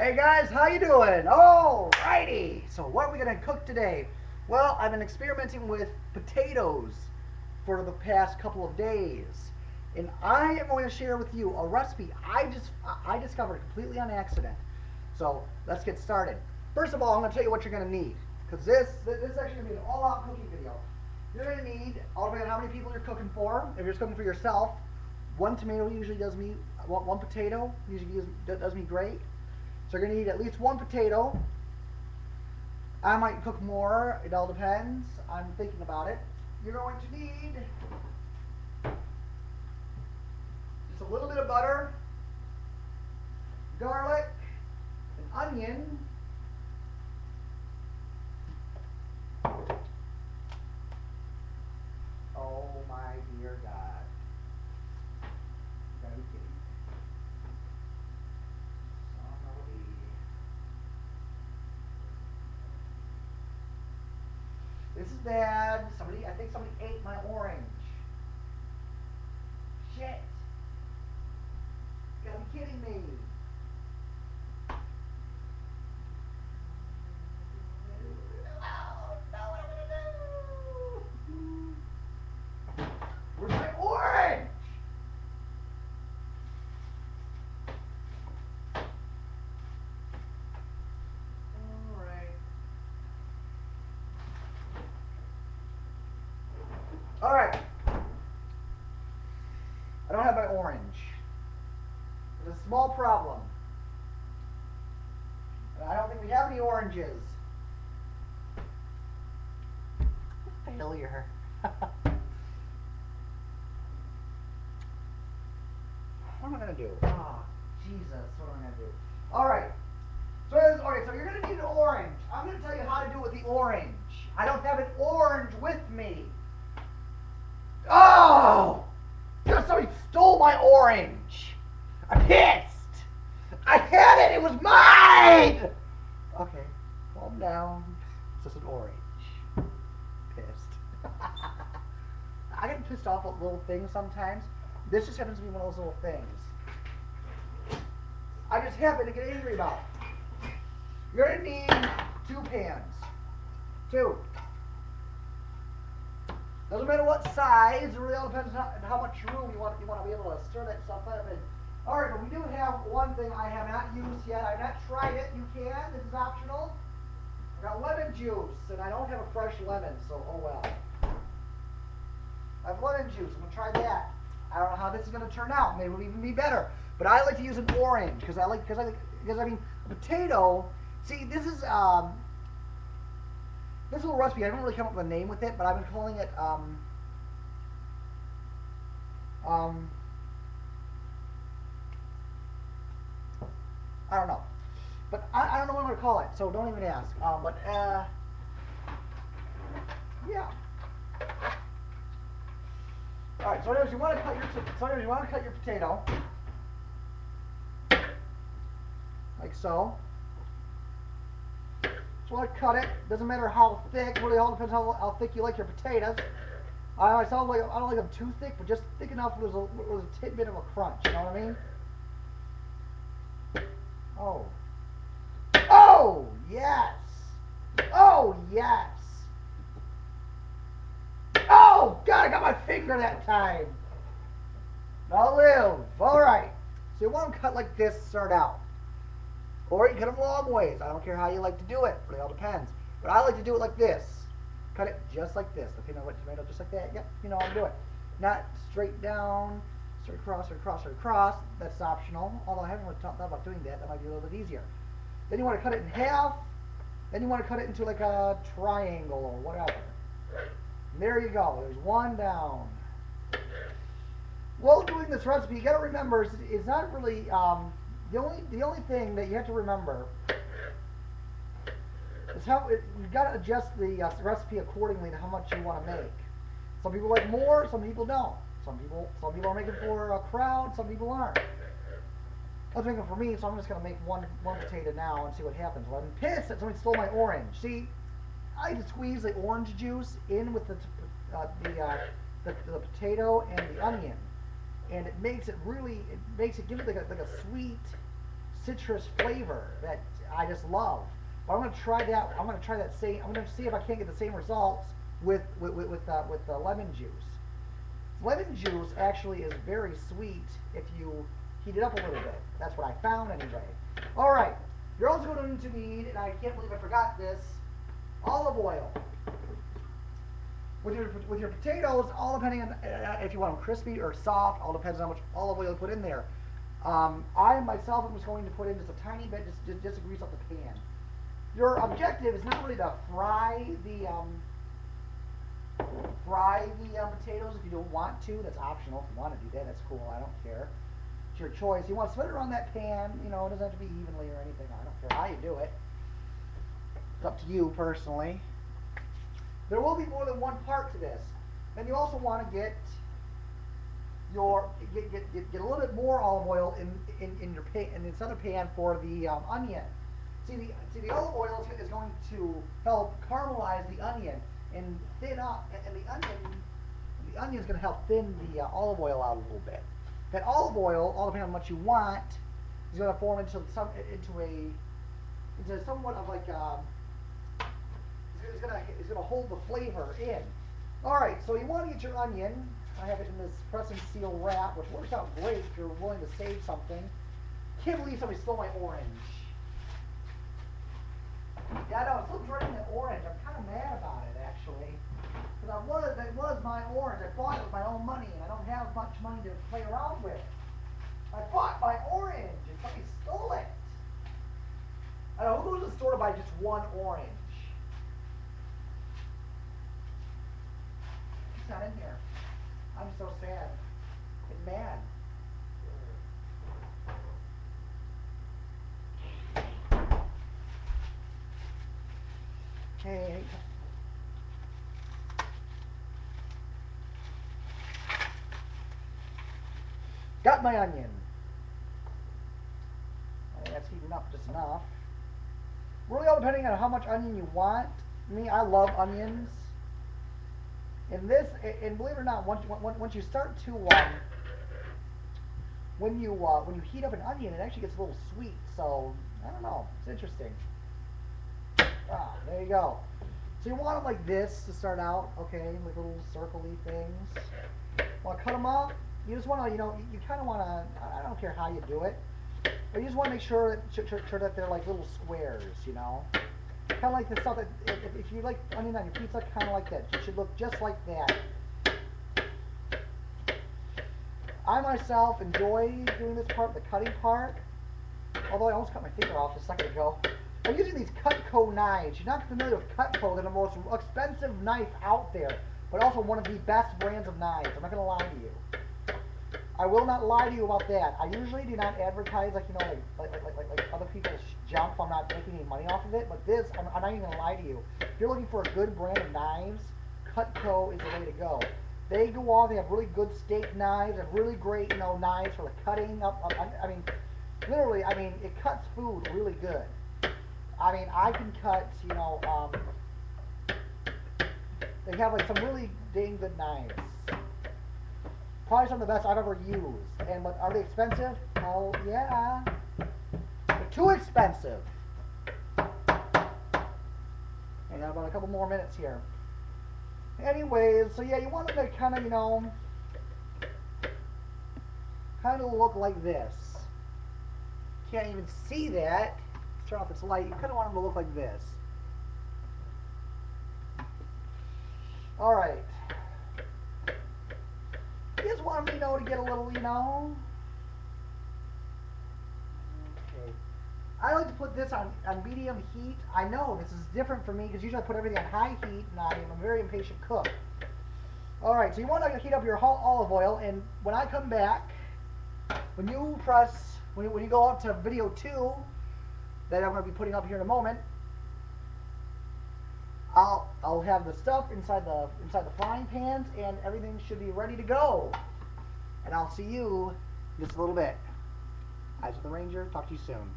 Hey guys, how you doing? All righty. So what are we gonna cook today? Well, I've been experimenting with potatoes for the past couple of days, and I am going to share with you a recipe I discovered completely on accident. So let's get started. First of all, I'm gonna tell you what you're gonna need, because this is actually gonna be an all-out cooking video. You're gonna need, all depending on how many people you're cooking for. If you're just cooking for yourself, one tomato usually does me. One potato usually does me great. So you're going to need at least one potato. I might cook more. It all depends. I'm thinking about it. You're going to need just a little bit of butter, garlic, an onion, oh my dear God. You gotta be kidding me. This is bad. I think somebody ate my orange. Shit. You gotta be kidding me. Oh, no, what am I gonna do? Where's my orange? All right. I don't have my orange. There's a small problem. And I don't think we have any oranges. Failure. What am I going to do? Oh, Jesus. What am I going to do? All right. So you're going to need an orange. I'm going to tell you how to do it with the orange. I don't have an orange with me. Oh! Somebody stole my orange. I'm pissed. I had it. It was mine. Okay, calm down. It's just an orange. Pissed. I get pissed off at little things sometimes. This just happens to be one of those little things. I just happen to get angry about. You're gonna need 2 pans. 2. Doesn't matter what size, it really all depends on how much room you want to be able to stir that stuff up in. Alright, but we do have one thing I have not used yet. I have not tried it. You can. This is optional. I got lemon juice, and I don't have a fresh lemon, so oh well. I have lemon juice. I'm going to try that. I don't know how this is going to turn out. Maybe it'll even be better. But I like to use an orange, because I mean, a potato, see, this is, this little recipe, I haven't really come up with a name with it, but I've been calling it, I don't know. But I don't know what I'm going to call it, so don't even ask. Yeah. Alright, so anyways, you want to cut your potato. Like so. So I cut it. Doesn't matter how thick. Really, all depends how thick you like your potatoes. I don't like them too thick, but just thick enough where there's a tidbit of a crunch. You know what I mean? Oh. Oh yes. Oh yes. Oh God! I got my finger that time. Now live. All right. So you want them cut like this to start out. Or you cut them long ways. I don't care how you like to do it. It all depends. But I like to do it like this. Cut it just like this. Okay, now what tomato just like that? Yep, you know how to do it. Not straight down, straight across, straight across, straight across. That's optional. Although I haven't really thought about doing that. That might be a little bit easier. Then you want to cut it in half. Then you want to cut it into like a triangle or whatever. And there you go. There's one down. While doing this recipe, you got to remember it's not really the only thing that you have to remember is you've got to adjust the recipe accordingly to how much you want to make. Some people like more, some people don't. Some people are making for a crowd, some people aren't. I was making for me, so I'm just going to make one potato now and see what happens. Well, I'm pissed that somebody stole my orange. See, I just squeeze the orange juice in with the potato and the onion, and it makes it gives it like a citrus flavor that I just love. But I'm going to try that. I'm going to try that same. I'm going to see if I can't get the same results with the lemon juice. Lemon juice actually is very sweet if you heat it up a little bit. That's what I found anyway. All right, you're also going to need, and I can't believe I forgot this, olive oil. With your potatoes, all depending on if you want them crispy or soft, all depends on how much olive oil you put in there. I myself am just going to put in just a tiny bit, just to grease up the pan. Your objective is not really to fry the potatoes if you don't want to. That's optional. If you want to do that, that's cool. I don't care. It's your choice. You want to spread it around that pan. You know, it doesn't have to be evenly or anything. I don't care how you do it. It's up to you personally. There will be more than one part to this. Then you also want to get a little bit more olive oil in your pan, in this other pan for the onion. See the olive oil is going to help caramelize the onion and thin up, and the onion is going to help thin the olive oil out a little bit. That olive oil, all depending on what you want, is going to form into somewhat of like it's gonna hold the flavor in. All right, so you want to get your onion. I have it in this press and seal wrap, which works out great if you're willing to save something. Can't believe somebody stole my orange. Yeah, I know, it slipped right in the orange. I'm kind of mad about it, actually. Because it was my orange. I bought it with my own money, and I don't have much money to play around with. I bought my orange, and somebody stole it. I don't know, who goes to the store to buy just one orange? It's not in here. I'm so sad and mad. Okay. Got my onion. That's heating up just enough. Really all depending on how much onion you want. Me, I love onions. And believe it or not, once you start to when you heat up an onion, it actually gets a little sweet. So I don't know, it's interesting. Ah, there you go. So you want them like this to start out, okay, like little circle-y things. Want to cut them up? You just want to, you kind of want to. I don't care how you do it, but you just want to make sure that they're like little squares, Kind of like the stuff that, if you like onion on your pizza, kind of like that. It should look just like that. I myself enjoy doing this part, the cutting part. Although I almost cut my finger off a second ago. I'm using these Cutco knives. You're not familiar with Cutco, they're the most expensive knife out there, but also one of the best brands of knives. I'm not going to lie to you. I will not lie to you about that. I usually do not advertise like other people's junk. I'm not making any money off of it. But this, I'm not even gonna lie to you. If you're looking for a good brand of knives, Cutco is the way to go. They go on. They have really good steak knives. They have really great, knives for the cutting up. I mean, literally, it cuts food really good. I mean, I can cut. They have like some really dang good knives. Probably some of the best I've ever used. And but are they expensive? Oh yeah. They're too expensive. I got about a couple more minutes here. Anyways, so yeah, you want them to kind of, kind of look like this. Can't even see that. Let's turn off this light. You kind of want them to look like this. All right. You just want them, to get a little, Okay. I like to put this on medium heat. I know this is different for me because usually I put everything on high heat, and I'm a very impatient cook. All right, so you want to heat up your olive oil, and when I come back, when you go up to video 2, that I'm going to be putting up here in a moment, I'll have the stuff inside the frying pans, and everything should be ready to go. And I'll see you in just a little bit. Eyes of the Ranger. Talk to you soon.